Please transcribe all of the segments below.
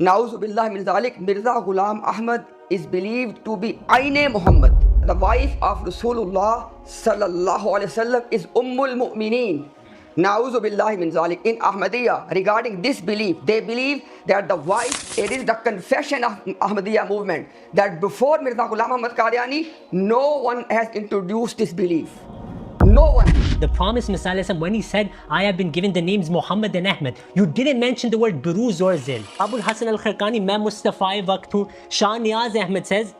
Na'uzu billahi min zalik. Mirza Ghulam Ahmad is believed to be Aine Muhammad. The wife of Rasulullah sallallahu alaihi wasallam is Ummul Mu'mineen. Na'uzu billahi min zalik. In Ahmadiyya, regarding this belief, they believe that the wife, it is the confession of Ahmadiyya movement, that before Mirza Ghulam Ahmad Qadiani, no one has introduced this belief. No one. The promised Messiah, when he said, I have been given the names Muhammad and Ahmad, you didn't mention the word Buruz or Zil. Abul Hasan al-Kharkani, Main Mustafa Waqtu, Shah Niyaz Ahmed says,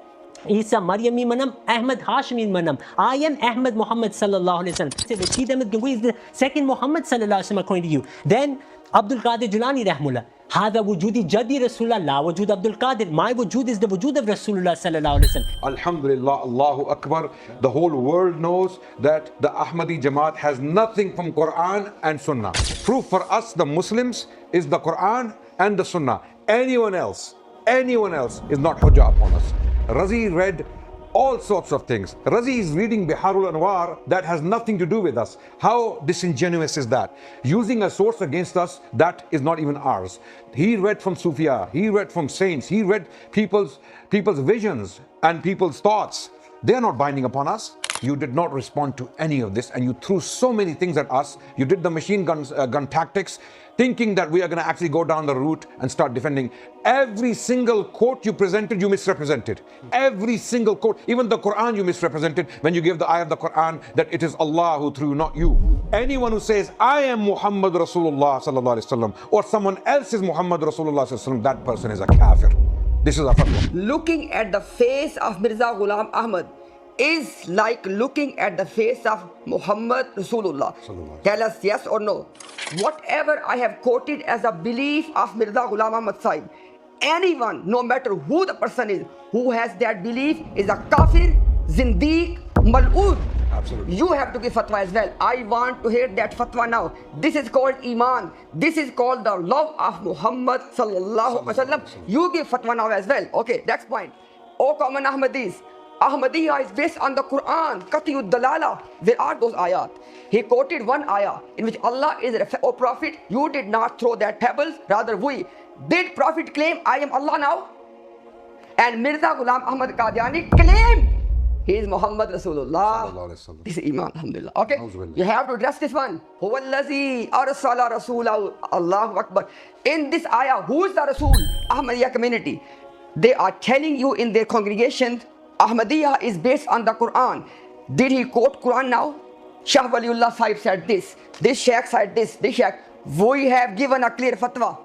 Isa Maryami Manam, Ahmad Hashimi Manam. I am Ahmad Muhammad sallallahu alayhi wa sallam. Rashid Ahmed Gangohi is the second Muhammad sallallahu alayhi wa sallam according to you. Then Abdul Qadir Jilani Rahmullah. هذا وجودي جدي رسول الله لا وجود عبد القادر. My wujud is the wujud of Rasulullah sallallahu alayhi wa sallam. Alhamdulillah, Allahu Akbar. The whole world knows that the Ahmadi Jamaat has nothing from Quran and Sunnah. Proof for us, the Muslims, is the Quran and the Sunnah. Anyone else is not hujjah upon us. Razi read all sorts of things. Razi is reading Biharul Anwar that has nothing to do with us. How disingenuous is that? Using a source against us that is not even ours. He read from Sufia, he read from saints, he read people's visions and people's thoughts. They are not binding upon us. You did not respond to any of this, and you threw so many things at us. You did the machine gun tactics, thinking that we are going to actually go down the route and start defending. Every single quote you presented, you misrepresented. Every single quote, even the Quran you misrepresented when you gave the ayah of the Quran that it is Allah who threw, not you. Anyone who says, I am Muhammad Rasulullah sallallahu alaihi wasallam, or someone else is Muhammad Rasulullah sallallahu alaihi wasallam, that person is a kafir. This is a fatwa. Looking at the face of Mirza Ghulam Ahmad is like looking at the face of Muhammad Rasulullah. Tell us yes or no. Whatever I have quoted as a belief of Mirza Ghulam Ahmad Sahib, anyone, no matter who the person is, who has that belief is a kafir, zindiq, mal'ud. Absolutely. You have to give fatwa as well. I want to hear that fatwa now. This is called Iman. This is called the love of Muhammad sallallahu alaihi wasallam. You give fatwa now as well. Okay, next point. O common Ahmadis, Ahmadiyya is based on the Quran, Qatiyud Dalala. Where are those ayat? He quoted one ayah in which Allah is, O Prophet, you did not throw that pebbles, rather we. Did Prophet claim, I am Allah now? And Mirza Ghulam Ahmad Qadiani claimed he is Muhammad Rasulullah. This is Iman, alhamdulillah. Okay? You have to address this one. Huwallazi arsala rasulahu. Allahu Akbar. In this ayah, who is the Rasul? Ahmadiyya community. They are telling you in their congregation, Ahmadiyya is based on the Quran. Did he quote Quran now? Shah Waliullah Sahib said this. This Shaykh said this. This Shaykh. We have given a clear fatwa.